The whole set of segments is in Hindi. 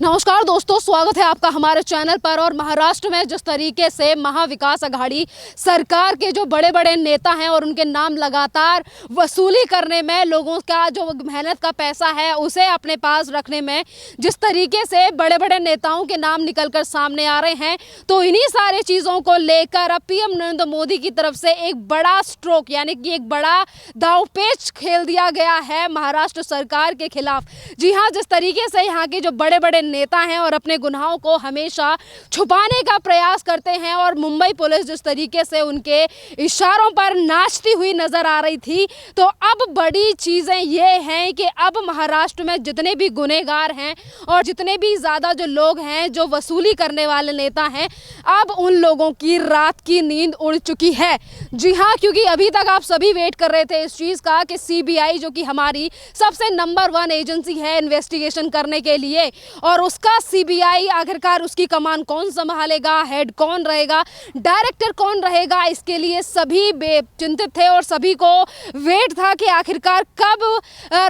नमस्कार दोस्तों, स्वागत है आपका हमारे चैनल पर। और महाराष्ट्र में जिस तरीके से महाविकास आघाड़ी सरकार के जो बड़े बड़े नेता हैं और उनके नाम लगातार वसूली करने में, लोगों का जो मेहनत का पैसा है उसे अपने पास रखने में जिस तरीके से बड़े बड़े नेताओं के नाम निकलकर सामने आ रहे हैं, तो इन्हीं सारी चीज़ों को लेकर अब पीएम नरेंद्र मोदी की तरफ से एक बड़ा स्ट्रोक यानी कि एक बड़ा दांवपेच खेल दिया गया है महाराष्ट्र सरकार के खिलाफ। जी हाँ, जिस तरीके से यहाँ के जो बड़े बड़े नेता हैं और अपने गुनाहों को हमेशा छुपाने का प्रयास करते हैं, और मुंबई पुलिस जिस तरीके से उनके इशारों पर नाचती हुई नजर आ रही थी, तो अब बड़ी चीज़ें ये हैं कि अब महाराष्ट्र में जितने भी गुनहगार हैं और जितने भी ज़्यादा जो लोग हैं जो वसूली करने वाले नेता हैं, अब उन लोगों की रात की नींद उड़ चुकी है। जी हाँ, क्योंकि अभी तक आप सभी वेट कर रहे थे इस चीज़ का कि सीबीआई जो कि हमारी सबसे नंबर 1 एजेंसी है इन्वेस्टिगेशन करने के लिए, और उसका सीबीआई आखिरकार उसकी कमान कौन संभालेगा, हेड कौन रहेगा, डायरेक्टर कौन रहेगा, इसके लिए सभी चिंतित थे और सभी को वेट था कि आखिरकार कब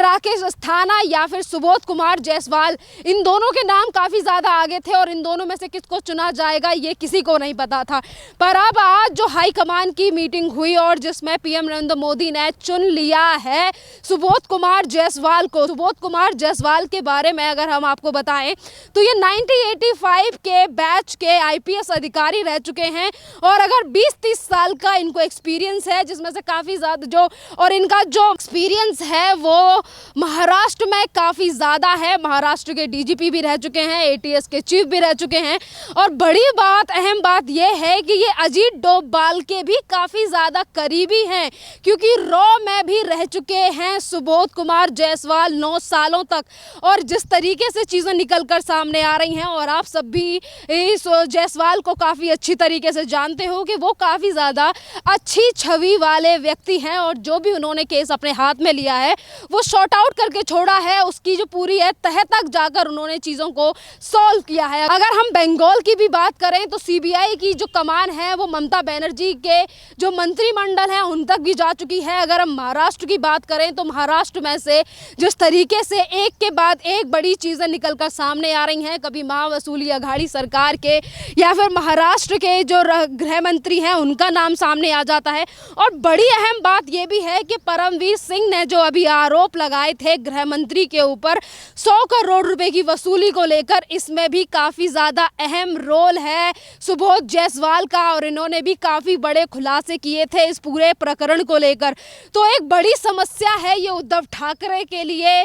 राकेश अस्थाना या फिर सुबोध कुमार जायसवाल, इन दोनों के नाम काफ़ी ज़्यादा आगे थे और इन दोनों में से किसको चुना जाएगा ये किसी को नहीं पता था। पर अब आज जो हाईकमान की मीटिंग हुई और जिसमें पीएम नरेंद्र मोदी ने चुन लिया है सुबोध कुमार जायसवाल को। सुबोध कुमार जायसवाल के बारे में अगर हम आपको बताएं तो ये 1985 के बैच के आईपीएस अधिकारी रह चुके हैं, और अगर 20-30 साल का इनको एक्सपीरियंस है, जिसमें से काफ़ी ज़्यादा और इनका जो एक्सपीरियंस है वो महाराष्ट्र में काफ़ी ज़्यादा है। महाराष्ट्र के डीजीपी भी रह चुके हैं, एटीएस के चीफ भी रह चुके हैं, और बड़ी बात, अहम बात यह है कि ये अजीत डोभाल के भी काफ़ी ज़्यादा करीबी हैं, क्योंकि रॉ में भी रह चुके हैं सुबोध कुमार जायसवाल 9 सालों तक। और जिस तरीके से चीज़ें निकल कर सामने आ रही हैं, और आप सब भी इस जायसवाल को काफ़ी अच्छी तरीके से जानते हो कि वो काफ़ी ज़्यादा अच्छी छवि वाले व्यक्ति हैं, और जो भी उन्होंने केस अपने हाथ में लिया है वो शॉर्ट आउट करके छोड़ा है, उसकी जो पूरी है तह तक जाकर उन्होंने चीज़ों को सॉल्व किया है। अगर हम बंगाल की भी बात करें तो सीबीआई की जो कमान है वो ममता बनर्जी के जो मंत्रिमंडल है उन तक भी जा चुकी है। अगर हम महाराष्ट्र की बात करें तो महाराष्ट्र में से जिस तरीके से एक के बाद एक बड़ी चीज़ें निकल कर सामने आ रही हैं, कभी महावसूली आघाड़ी सरकार के या फिर महाराष्ट्र के जो गृह मंत्री हैं उनका नाम सामने आ जाता है। और बड़ी अहम बात यह भी है कि परमवीर सिंह ने जो अभी आरोप लगाए थे गृह मंत्री के ऊपर 100 करोड़ रुपए की वसूली को लेकर, इसमें भी काफ़ी ज़्यादा अहम रोल है सुबोध जायसवाल का, और इन्होंने भी काफ़ी बड़े खुलासे किए थे इस पूरे प्रकरण को लेकर। तो एक बड़ी समस्या है ये उद्धव ठाकरे के लिए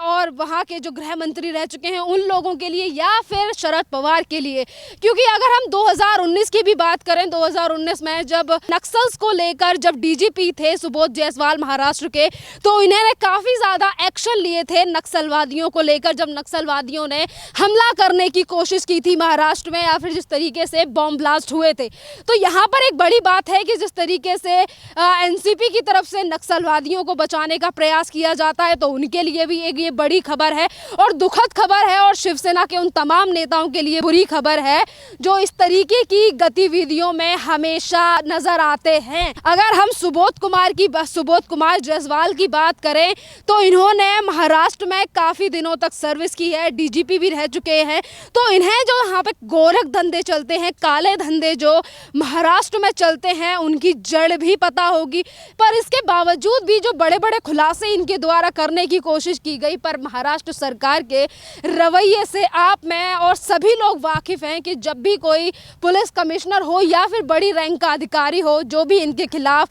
और वहाँ के जो गृह मंत्री रह चुके हैं उन लोगों के लिए, या फिर शरद पवार के लिए। क्योंकि अगर हम 2019 की भी बात करें, 2019 में जब नक्सल्स को लेकर जब डीजीपी थे सुबोध जायसवाल महाराष्ट्र के, तो इन्होंने काफ़ी ज़्यादा एक्शन लिए थे नक्सलवादियों को लेकर, जब नक्सलवादियों ने हमला करने की कोशिश की थी महाराष्ट्र में, या फिर जिस तरीके से बॉम्ब ब्लास्ट हुए थे। तो यहाँ पर एक बड़ी बात है कि जिस तरीके से एनसीपी की तरफ से नक्सलवादियों को बचाने का प्रयास किया जाता है, तो उनके लिए भी एक ये बड़ी खबर है और दुखद खबर है, और शिवसेना के उन तमाम नेताओं के लिए बुरी खबर है जो इस तरीके की गतिविधियों में हमेशा नजर आते हैं। अगर हम सुबोध कुमार जायसवाल की बात करें तो इन्होंने महाराष्ट्र में काफ़ी दिनों तक सर्विस की है, डीजीपी भी रह चुके हैं। तो इन्हें जो यहाँ पे गोरख धंधे चलते हैं, काले धंधे जो महाराष्ट्र में चलते हैं, उनकी जड़ भी पता होगी। पर इसके बावजूद भी जो बड़े बड़े खुलासे इनके द्वारा करने की कोशिश की गई, पर महाराष्ट्र सरकार के रवैये से आप, मैं और सभी लोग वाकिफ़ हैं कि जब भी कोई पुलिस कमिश्नर हो या फिर बड़ी रैंक का अधिकारी हो, जो भी इनके खिलाफ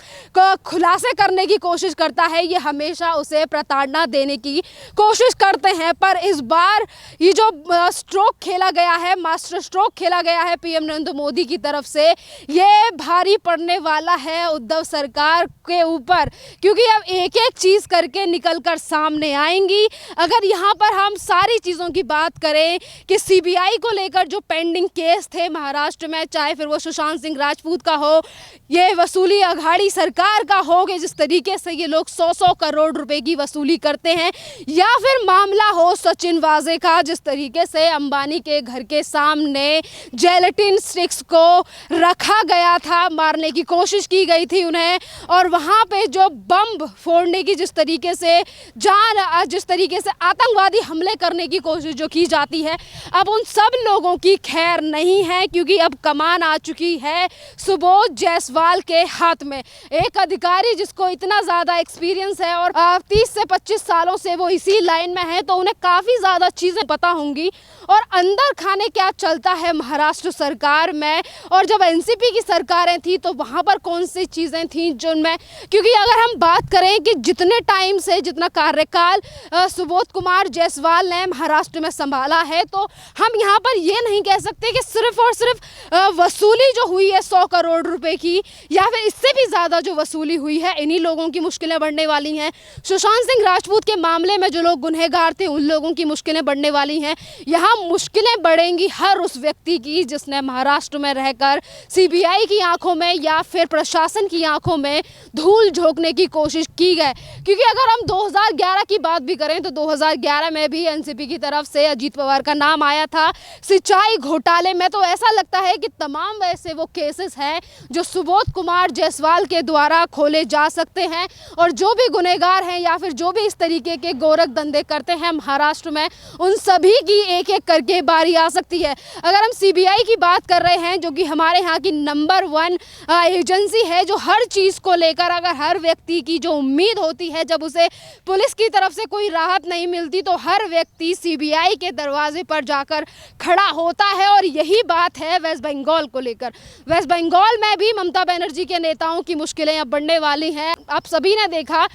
खुलासे करने की कोशिश करता है, ये हमेशा उसे प्रताड़ना देने की कोशिश करते हैं। पर इस बार ये जो स्ट्रोक खेला गया है, मास्टर स्ट्रोक खेला गया है पीएम नरेंद्र मोदी की तरफ से, ये भारी पड़ने वाला है उद्धव सरकार के ऊपर, क्योंकि अब एक एक चीज़ करके निकल कर सामने आएंगी। अगर यहाँ पर हम सारी चीज़ों की बात करें कि सीबीआई को लेकर जो पेंडिंग केस थे महाराष्ट्र में, चाहे फिर वो सुशांत सिंह राजपूत का हो, ये वसूली आघाड़ी सरकार का हो कि जिस तरीके से ये लोग 100 करोड़ रुपए की वसूली करते हैं, या फिर मामला हो सचिन वाजे का, जिस तरीके से अंबानी के घर के सामने जेलेटिन स्टिक्स को रखा गया था, मारने की कोशिश की गई थी उन्हें, और वहाँ पे जो बम फोड़ने की जिस तरीके से आतंकवादी हमले करने की कोशिश जो की जाती है, अब उन सब लोगों की खैर नहीं है, क्योंकि अब कमान आ चुकी है सुबोध जायसवाल के हाथ में। एक अधिकारी जिसको इतना ज़्यादा एक्सपीरियंस है और 30 से 25 सालों से वो इसी लाइन में है, तो उन्हें काफ़ी ज़्यादा चीज़ें पता होंगी और अंदर खाने क्या चलता है महाराष्ट्र सरकार में, और जब एनसीपी की सरकारें थी तो वहाँ पर कौन सी चीज़ें थीं जिनमें, क्योंकि अगर हम बात करें कि जितने टाइम से जितना कार्यकाल सुबोध कुमार जायसवाल ने महाराष्ट्र में संभाला है, तो हम यहाँ पर ये नहीं कह सकते कि सिर्फ और सिर्फ वसूली जो हुई है 100 करोड़ रुपए की या फिर इससे भी ज़्यादा जो वसूली हुई है, इन्हीं लोगों की मुश्किलें बढ़ने वाली हैं। सुशांत सिंह राजपूत के मामले में जो लोग गुनहगार थे उन लोगों की मुश्किलें बढ़ने वाली हैं। यहाँ मुश्किलें बढ़ेंगी हर उस व्यक्ति की जिसने महाराष्ट्र में रहकर सीबीआई की आंखों में या फिर प्रशासन की आंखों में धूल झोंकने की कोशिश की है। क्योंकि अगर हम 2011 की बात भी करें तो 2011 में भी एनसीपी की तरफ से अजीत पवार का नाम आया था सिंचाई घोटाले में। तो ऐसा लगता है कि तमाम वैसे वो केसेस हैं जो सुबोध कुमार जायसवाल के द्वारा खोले जा सकते हैं, और जो भी गुनहगार हैं या फिर जो भी इस तरीके के गोरख धंधे करते हैं महाराष्ट्र में, उन सभी की एक एक करके बारी आ सकती है। अगर हम सीबीआई की बात कर रहे हैं, जो कि हमारे यहाँ की नंबर 1 एजेंसी है, जो हर चीज़ को लेकर अगर हर व्यक्ति की जो उम्मीद होती है, जब उसे पुलिस की तरफ से कोई राहत नहीं मिलती तो हर व्यक्ति सीबीआई के दरवाजे पर जाकर खड़ा होता है। और यही बात है वेस्ट बंगाल को लेकर। वेस्ट बंगाल में भी ममता बनर्जी के नेताओं की मुश्किलें अब बढ़ने वाली हैं। आप सभी ने देखा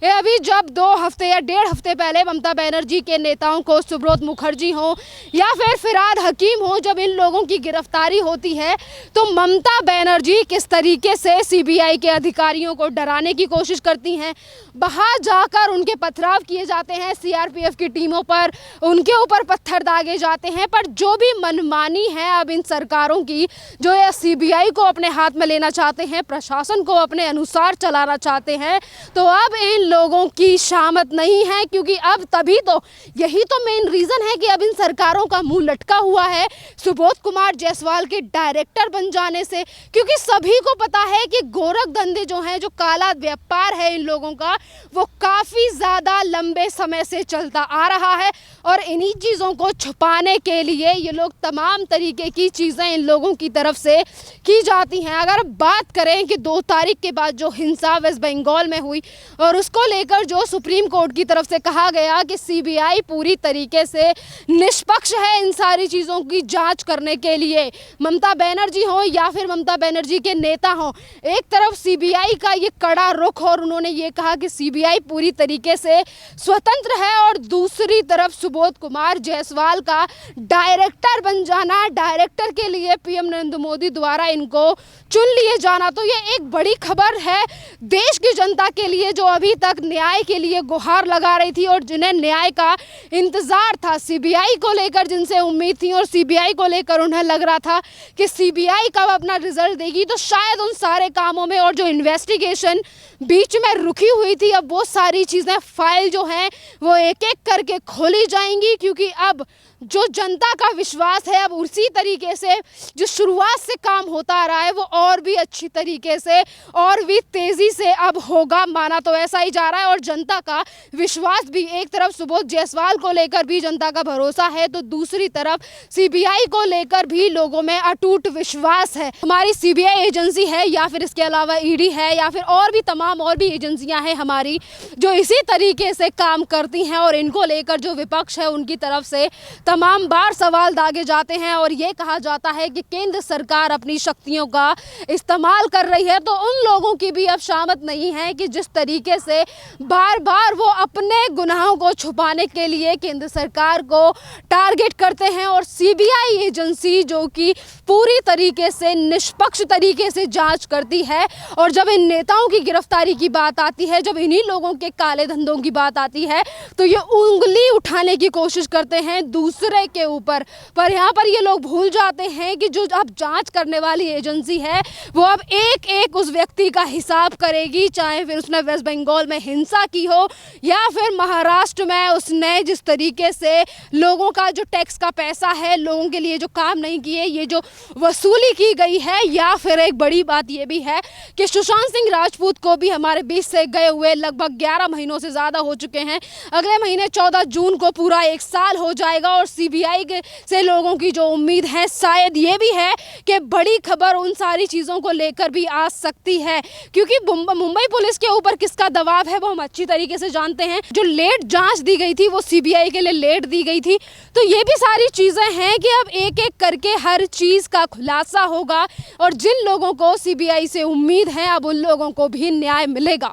अभी जब 2 हफ्ते या 1.5 हफ्ते पहले ममता बनर्जी के नेताओं को सुब्रत मुखर्जी हो या फिर फिरहाद हकीम हो, जब इन लोगों की गिरफ्तारी होती है तो ममता बनर्जी किस तरीके से सीबीआई के अधिकारियों को डराने की कोशिश करती हैं। बाहर जाकर उनके पथराव किए जाते हैं, सीआरपीएफ की टीमों पर उनके ऊपर पत्थर दागे जाते हैं। पर जो भी मनमानी है अब इन सरकारों की, जो ये सीबीआई को अपने हाथ में लेना चाहते हैं, प्रशासन को अपने अनुसार चलाना चाहते हैं, तो अब इन लोगों की शामत नहीं है। क्योंकि अब तभी तो यही तो मेन रीज़न है कि अब इन सरकारों का मुंह लटका हुआ है सुबोध कुमार जायसवाल के डायरेक्टर बन जाने से। क्योंकि सभी को पता है कि गोरख धंधे जो हैं, जो काला व्यापार है इन लोगों का, वो काफ़ी ज़्यादा लंबे समय से चलता आ रहा है, और इन्हीं चीज़ों को छुपाने के लिए ये लोग तमाम तरीके की चीज़ें इन लोगों की तरफ से की जाती हैं। अगर बात करें कि 2 तारीख के बाद जो हिंसा वेस्ट बंगाल में हुई और उसको लेकर जो सुप्रीम कोर्ट की तरफ से कहा गया कि सीबीआई पूरी तरीके से निष्पक्ष है इन सारी चीज़ों की जांच करने के लिए, ममता बनर्जी हो या फिर ममता बनर्जी के नेता हो, एक तरफ सीबीआई का ये कड़ा रुख और उन्होंने ये कहा कि सीबीआई पूरी तरीके से स्वतंत्र है, और दूसरी तरफ सुबोध कुमार जायसवाल का डायरेक्टर बन जाना, डायरेक्टर के लिए पीएम नरेंद्र मोदी द्वारा इनको चुन लिए जाना। तो ये एक बड़ी खबर है देश की जनता के लिए, जो अभी तक न्याय के लिए गुहार लगा रही थी और जिन्हें न्याय का इंतजार था, सीबीआई को लेकर जिनसे उम्मीद थी और सीबीआई को लेकर उन्हें लग रहा था कि सीबीआई कब अपना रिजल्ट देगी, तो शायद उन सारे कामों में और जो इन्वेस्टिगेशन बीच में रुकी हुई थी, अब वो सारी चीज़ें फाइल जो हैं वो एक एक करके खोली जाएंगी। क्योंकि अब जो जनता का विश्वास है, अब उसी तरीके से जो शुरुआत से काम होता आ रहा है वो और भी अच्छी तरीके से और भी तेज़ी से अब होगा, माना तो ऐसा ही जा रहा है। और जनता का विश्वास भी, एक तरफ सुबोध जायसवाल को लेकर भी जनता का भरोसा है, तो दूसरी तरफ सीबीआई को लेकर भी लोगों में अटूट विश्वास है। हमारी सीबीआई एजेंसी है या फिर इसके अलावा ईडी है या फिर और भी तमाम और भी एजेंसियां हैं हमारी, जो इसी तरीके से काम करती हैं, और इनको लेकर जो विपक्ष है उनकी तरफ से तमाम बार सवाल दागे जाते हैं और ये कहा जाता है कि केंद्र सरकार अपनी शक्तियों का इस्तेमाल कर रही है। तो उन लोगों की भी अब शामत नहीं है कि जिस तरीके से बार बार वो अपने गुनाहों को छुपाने के लिए केंद्र सरकार को टारगेट करते हैं, और सीबीआई एजेंसी जो कि पूरी तरीके से निष्पक्ष तरीके से जांच करती है। और जब इन नेताओं की गिरफ्तारी की बात आती है, जब इन्हीं लोगों के काले धंधों की बात आती है, तो ये उंगली उठाने की कोशिश करते हैं दूसरे के ऊपर। पर यहाँ पर ये लोग भूल जाते हैं कि जो अब जांच करने वाली एजेंसी है वो अब एक एक उस व्यक्ति का हिसाब करेगी, चाहे फिर उसने वेस्ट बंगाल में हिंसा की हो या फिर महाराष्ट्र में उसने जिस तरीके से लोगों का जो टैक्स का पैसा है, लोगों के लिए जो काम नहीं किए, ये जो वसूली की गई है। या फिर एक बड़ी बात ये भी है कि सुशांत सिंह राजपूत को भी हमारे बीच से गए हुए लगभग 11 महीनों से ज़्यादा हो चुके हैं। अगले महीने 14 जून को पूरा 1 साल हो जाएगा, और और सीबीआई से लोगों की जो उम्मीद है शायद ये भी है कि बड़ी खबर उन सारी चीज़ों को लेकर भी आ सकती है, क्योंकि मुंबई पुलिस के ऊपर किसका दबाव है वो हम अच्छी तरीके से जानते हैं। जो लेट जांच दी गई थी वो सीबीआई के लिए लेट दी गई थी। तो ये भी सारी चीज़ें हैं कि अब एक एक करके हर चीज़ का खुलासा होगा और जिन लोगों को सीबीआई से उम्मीद है अब उन लोगों को भी न्याय मिलेगा।